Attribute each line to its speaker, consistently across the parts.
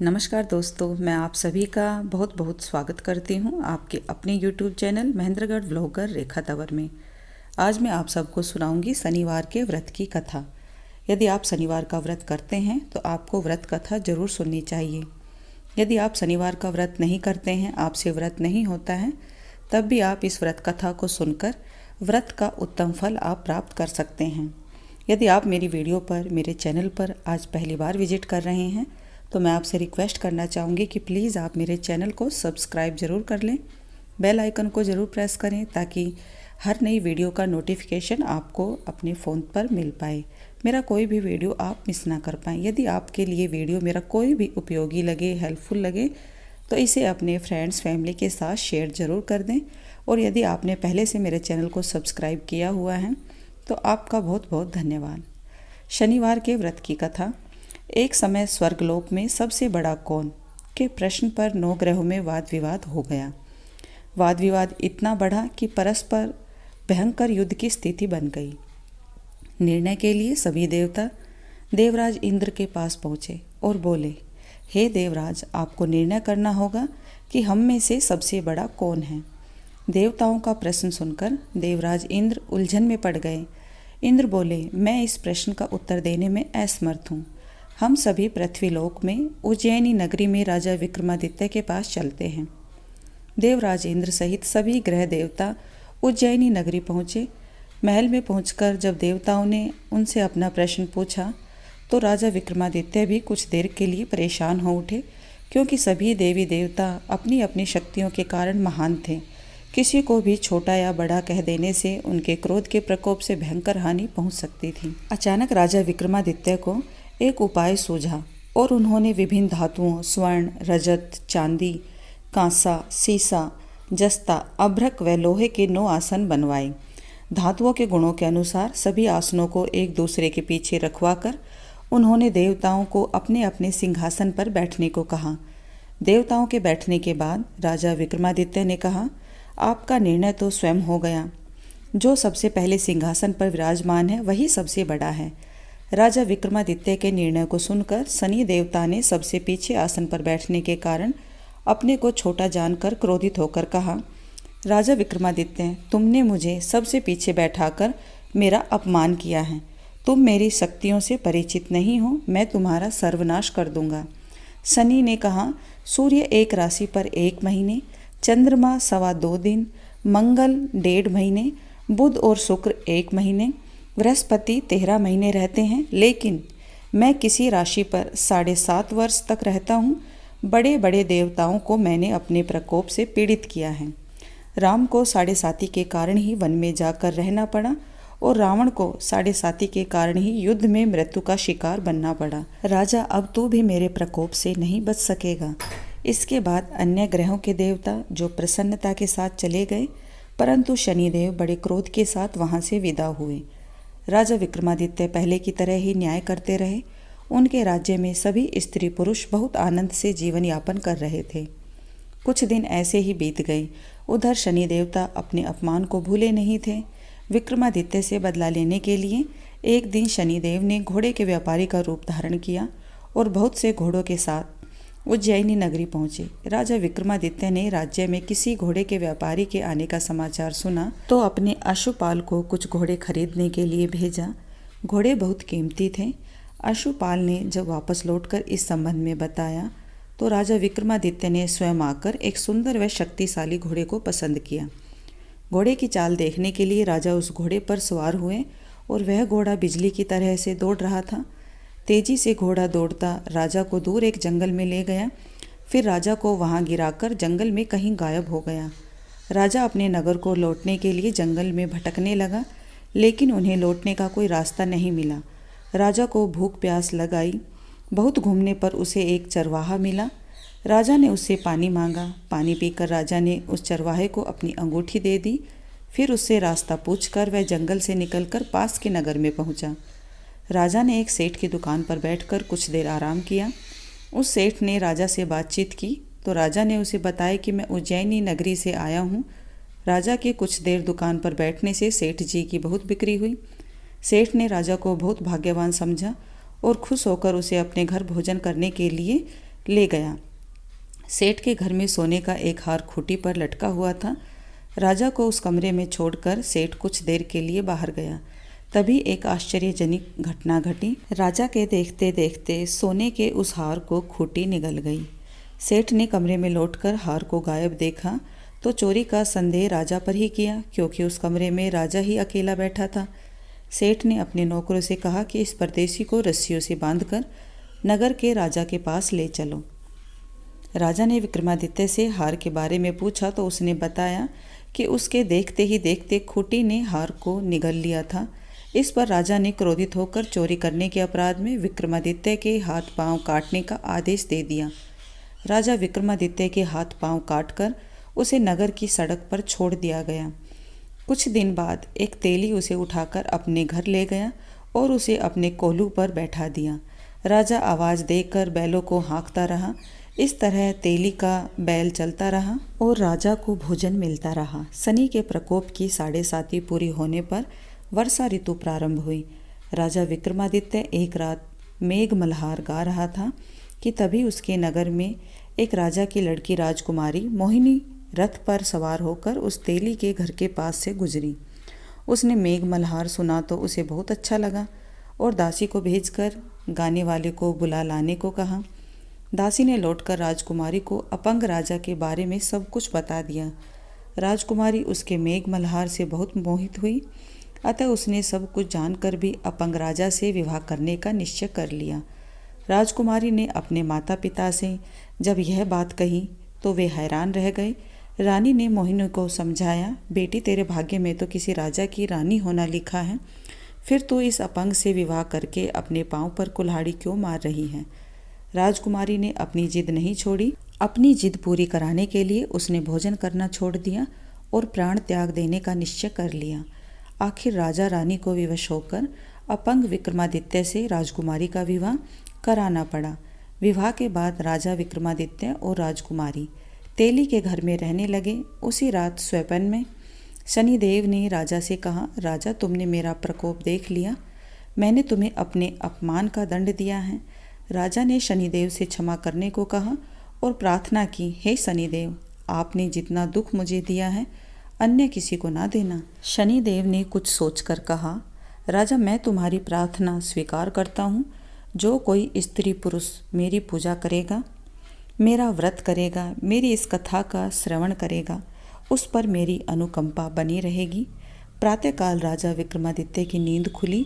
Speaker 1: नमस्कार दोस्तों, मैं आप सभी का बहुत बहुत स्वागत करती हूँ आपके अपने YouTube चैनल महेंद्रगढ़ व्लॉगर रेखा तंवर में। आज मैं आप सबको सुनाऊंगी शनिवार के व्रत की कथा। यदि आप शनिवार का व्रत करते हैं तो आपको व्रत कथा जरूर सुननी चाहिए। यदि आप शनिवार का व्रत नहीं करते हैं, आपसे व्रत नहीं होता है, तब भी आप इस व्रत कथा को सुनकर व्रत का उत्तम फल आप प्राप्त कर सकते हैं। यदि आप मेरी वीडियो पर, मेरे चैनल पर आज पहली बार विजिट कर रहे हैं तो मैं आपसे रिक्वेस्ट करना चाहूँगी कि प्लीज़ आप मेरे चैनल को सब्सक्राइब ज़रूर कर लें, बेल आइकन को ज़रूर प्रेस करें ताकि हर नई वीडियो का नोटिफिकेशन आपको अपने फ़ोन पर मिल पाए, मेरा कोई भी वीडियो आप मिस ना कर पाएँ। यदि आपके लिए वीडियो मेरा कोई भी उपयोगी लगे, हेल्पफुल लगे तो इसे अपने फ्रेंड्स, फैमिली के साथ शेयर ज़रूर कर दें। और यदि आपने पहले से मेरे चैनल को सब्सक्राइब किया हुआ है तो आपका बहुत बहुत धन्यवाद। शनिवार के व्रत की कथा। एक समय स्वर्गलोक में सबसे बड़ा कौन के प्रश्न पर 9 ग्रहों में वाद विवाद हो गया। वाद विवाद इतना बढ़ा कि परस्पर भयंकर युद्ध की स्थिति बन गई। निर्णय के लिए सभी देवता देवराज इंद्र के पास पहुँचे और बोले, हे देवराज, आपको निर्णय करना होगा कि हम में से सबसे बड़ा कौन है। देवताओं का प्रश्न सुनकर देवराज इंद्र उलझन में पड़ गए। इंद्र बोले, मैं इस प्रश्न का उत्तर देने में असमर्थ हूँ। हम सभी पृथ्वीलोक में उज्जैनी नगरी में राजा विक्रमादित्य के पास चलते हैं। देवराज इंद्र सहित सभी ग्रह देवता उज्जैनी नगरी पहुँचे। महल में पहुंचकर जब देवताओं ने उनसे अपना प्रश्न पूछा तो राजा विक्रमादित्य भी कुछ देर के लिए परेशान हो उठे, क्योंकि सभी देवी देवता अपनी अपनी शक्तियों के कारण महान थे। किसी को भी छोटा या बड़ा कह देने से उनके क्रोध के प्रकोप से भयंकर हानि पहुंच सकती थी। अचानक राजा विक्रमादित्य को एक उपाय सूझा और उन्होंने विभिन्न धातुओं स्वर्ण, रजत, चांदी, कांसा, सीसा, जस्ता, अभ्रक व लोहे के 9 आसन बनवाए। धातुओं के गुणों के अनुसार सभी आसनों को एक दूसरे के पीछे रखवाकर उन्होंने देवताओं को अपने अपने सिंहासन पर बैठने को कहा। देवताओं के बैठने के बाद राजा विक्रमादित्य ने कहा, आपका निर्णय तो स्वयं हो गया। जो सबसे पहले सिंहासन पर विराजमान है वही सबसे बड़ा है। राजा विक्रमादित्य के निर्णय को सुनकर शनि देवता ने सबसे पीछे आसन पर बैठने के कारण अपने को छोटा जानकर क्रोधित होकर कहा, राजा विक्रमादित्य, तुमने मुझे सबसे पीछे बैठाकर मेरा अपमान किया है। तुम मेरी शक्तियों से परिचित नहीं हो, मैं तुम्हारा सर्वनाश कर दूंगा। शनि ने कहा, सूर्य एक राशि पर 1 महीने, चंद्रमा 2.25 दिन, मंगल 1.5 महीने, बुध और शुक्र 1 महीने, बृहस्पति 13 महीने रहते हैं, लेकिन मैं किसी राशि पर 7.5 वर्ष तक रहता हूँ। बड़े बड़े देवताओं को मैंने अपने प्रकोप से पीड़ित किया है। राम को 7.5 के कारण ही वन में जाकर रहना पड़ा और रावण को 7.5 के कारण ही युद्ध में मृत्यु का शिकार बनना पड़ा। राजा, अब तू भी मेरे प्रकोप से नहीं बच सकेगा। इसके बाद अन्य ग्रहों के देवता जो प्रसन्नता के साथ चले गए, परंतु शनिदेव बड़े क्रोध के साथ वहां से विदा हुए। राजा विक्रमादित्य पहले की तरह ही न्याय करते रहे। उनके राज्य में सभी स्त्री पुरुष बहुत आनंद से जीवन यापन कर रहे थे। कुछ दिन ऐसे ही बीत गए। उधर शनि देवता अपने अपमान को भूले नहीं थे। विक्रमादित्य से बदला लेने के लिए एक दिन शनिदेव ने घोड़े के व्यापारी का रूप धारण किया और बहुत से घोड़ों के साथ उज्जैनी नगरी पहुंचे। राजा विक्रमादित्य ने राज्य में किसी घोड़े के व्यापारी के आने का समाचार सुना तो अपने अश्वपाल को कुछ घोड़े खरीदने के लिए भेजा। घोड़े बहुत कीमती थे। अश्वपाल ने जब वापस लौटकर इस संबंध में बताया तो राजा विक्रमादित्य ने स्वयं आकर एक सुंदर व शक्तिशाली घोड़े को पसंद किया। घोड़े की चाल देखने के लिए राजा उस घोड़े पर सवार हुए और वह घोड़ा बिजली की तरह से दौड़ रहा था। तेजी से घोड़ा दौड़ता राजा को दूर एक जंगल में ले गया, फिर राजा को वहां गिराकर जंगल में कहीं गायब हो गया। राजा अपने नगर को लौटने के लिए जंगल में भटकने लगा, लेकिन उन्हें लौटने का कोई रास्ता नहीं मिला। राजा को भूख प्यास लगाई। बहुत घूमने पर उसे एक चरवाहा मिला। राजा ने उससे पानी मांगा। पानी पीकर राजा ने उस चरवाहे को अपनी अंगूठी दे दी। फिर उससे रास्ता पूछकर वह जंगल से निकलकर पास के नगर में पहुंचा। राजा ने एक सेठ की दुकान पर बैठकर कुछ देर आराम किया। उस सेठ ने राजा से बातचीत की तो राजा ने उसे बताया कि मैं उज्जैनी नगरी से आया हूँ। राजा के कुछ देर दुकान पर बैठने से सेठ जी की बहुत बिक्री हुई। सेठ ने राजा को बहुत भाग्यवान समझा और खुश होकर उसे अपने घर भोजन करने के लिए ले गया। सेठ के घर में सोने का एक हार खूंटी पर लटका हुआ था। राजा को उस कमरे में छोड़कर सेठ कुछ देर के लिए बाहर गया। तभी एक आश्चर्यजनक घटना घटी। राजा के देखते देखते सोने के उस हार को खूंटी निगल गई। सेठ ने कमरे में लौटकर हार को गायब देखा तो चोरी का संदेह राजा पर ही किया, क्योंकि उस कमरे में राजा ही अकेला बैठा था। सेठ ने अपने नौकरों से कहा कि इस परदेसी को रस्सियों से बांधकर नगर के राजा के पास ले चलो। राजा ने विक्रमादित्य से हार के बारे में पूछा तो उसने बताया कि उसके देखते ही देखते खूंटी ने हार को निगल लिया था। इस पर राजा ने क्रोधित होकर चोरी करने के अपराध में विक्रमादित्य के हाथ पांव काटने का आदेश दे दिया। राजा विक्रमादित्य के हाथ पांव काटकर उसे नगर की सड़क पर छोड़ दिया गया। कुछ दिन बाद एक तेली उसे उठाकर अपने घर ले गया और उसे अपने कोल्हू पर बैठा दिया। राजा आवाज़ देकर बैलों को हाँकता रहा। इस तरह तेली का बैल चलता रहा और राजा को भोजन मिलता रहा। शनि के प्रकोप की 7.5 पूरी होने पर वर्षा ऋतु प्रारंभ हुई। राजा विक्रमादित्य एक रात मेघ मल्हार गा रहा था कि तभी उसके नगर में एक राजा की लड़की राजकुमारी मोहिनी रथ पर सवार होकर उस तेली के घर के पास से गुजरी। उसने मेघ मल्हार सुना तो उसे बहुत अच्छा लगा और दासी को भेजकर गाने वाले को बुला लाने को कहा। दासी ने लौटकर राजकुमारी को अपंग राजा के बारे में सब कुछ बता दिया। राजकुमारी उसके मेघ मल्हार से बहुत मोहित हुई, अतः उसने सब कुछ जानकर भी अपंग राजा से विवाह करने का निश्चय कर लिया। राजकुमारी ने अपने माता पिता से जब यह बात कही तो वे हैरान रह गए। रानी ने मोहिनी को समझाया, बेटी तेरे भाग्य में तो किसी राजा की रानी होना लिखा है, फिर तू इस अपंग से विवाह करके अपने पांव पर कुल्हाड़ी क्यों मार रही है। राजकुमारी ने अपनी जिद नहीं छोड़ी। अपनी जिद पूरी कराने के लिए उसने भोजन करना छोड़ दिया और प्राण त्याग देने का निश्चय कर लिया। आखिर राजा रानी को विवश होकर अपंग विक्रमादित्य से राजकुमारी का विवाह कराना पड़ा। विवाह के बाद राजा विक्रमादित्य और राजकुमारी तेली के घर में रहने लगे। उसी रात स्वप्न में शनिदेव ने राजा से कहा, राजा तुमने मेरा प्रकोप देख लिया, मैंने तुम्हें अपने अपमान का दंड दिया है। राजा ने शनिदेव से क्षमा करने को कहा और प्रार्थना की, हे शनिदेव, आपने जितना दुख मुझे दिया है अन्य किसी को ना देना। शनिदेव ने कुछ सोचकर कहा, राजा मैं तुम्हारी प्रार्थना स्वीकार करता हूँ। जो कोई स्त्री पुरुष मेरी पूजा करेगा, मेरा व्रत करेगा, मेरी इस कथा का श्रवण करेगा, उस पर मेरी अनुकंपा बनी रहेगी। प्रातःकाल राजा विक्रमादित्य की नींद खुली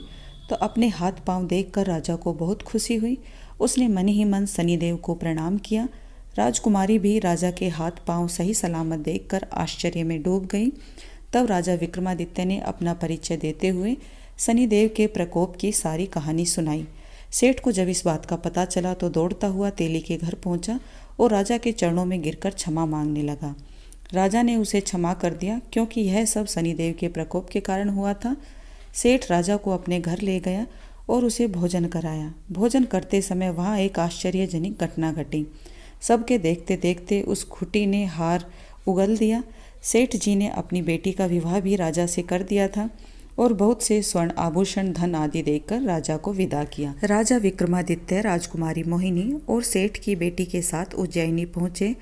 Speaker 1: तो अपने हाथ पांव देखकर राजा को बहुत खुशी हुई। उसने मन ही मन शनिदेव को प्रणाम किया। राजकुमारी भी राजा के हाथ पांव सही सलामत देखकर आश्चर्य में डूब गई। तब राजा विक्रमादित्य ने अपना परिचय देते हुए शनिदेव के प्रकोप की सारी कहानी सुनाई। सेठ को जब इस बात का पता चला तो दौड़ता हुआ तेली के घर पहुंचा और राजा के चरणों में गिरकर क्षमा मांगने लगा। राजा ने उसे क्षमा कर दिया, क्योंकि यह सब शनिदेव के प्रकोप के कारण हुआ था। सेठ राजा को अपने घर ले गया और उसे भोजन कराया। भोजन करते समय वहाँ एक आश्चर्यजनक घटना घटी। सबके देखते देखते उस खूंटी ने हार उगल दिया। सेठ जी ने अपनी बेटी का विवाह भी राजा से कर दिया था और बहुत से स्वर्ण आभूषण धन आदि देकर राजा को विदा किया। राजा विक्रमादित्य राजकुमारी मोहिनी और सेठ की बेटी के साथ उज्जैनी पहुँचे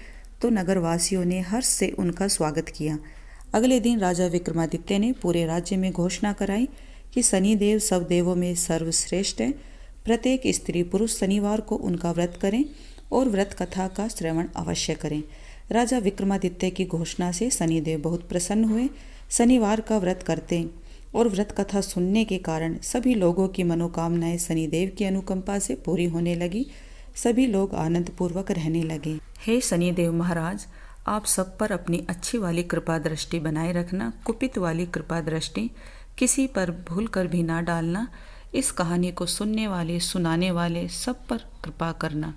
Speaker 1: तो नगरवासियों ने हर्ष से उनका स्वागत किया। अगले दिन राजा विक्रमादित्य ने पूरे राज्य में घोषणा कराई कि शनिदेव सब देवों में सर्वश्रेष्ठ है। प्रत्येक स्त्री पुरुष शनिवार को उनका व्रत करें और व्रत कथा का श्रवण अवश्य करें। राजा विक्रमादित्य की घोषणा से शनिदेव बहुत प्रसन्न हुए। शनिवार का व्रत करते और व्रत कथा सुनने के कारण सभी लोगों की मनोकामनाएं शनिदेव की अनुकंपा से पूरी होने लगी। सभी लोग आनंदपूर्वक रहने लगे। हे शनिदेव महाराज, आप सब पर अपनी अच्छी वाली कृपा दृष्टि बनाए रखना। कुपित वाली कृपा दृष्टि किसी पर भूल कर भी ना डालना। इस कहानी को सुनने वाले सुनाने वाले सब पर कृपा करना।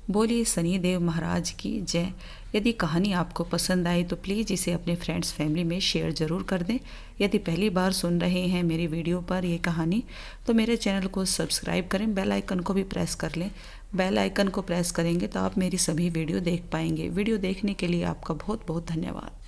Speaker 1: बोलिए शनिदेव महाराज की जय। यदि कहानी आपको पसंद आई तो प्लीज़ इसे अपने फ्रेंड्स फैमिली में शेयर ज़रूर कर दें। यदि पहली बार सुन रहे हैं मेरी वीडियो पर ये कहानी तो मेरे चैनल को सब्सक्राइब करें, बेल आइकन को भी प्रेस कर लें। बेल आइकन को प्रेस करेंगे तो आप मेरी सभी वीडियो देख पाएंगे। वीडियो देखने के लिए आपका बहुत बहुत धन्यवाद।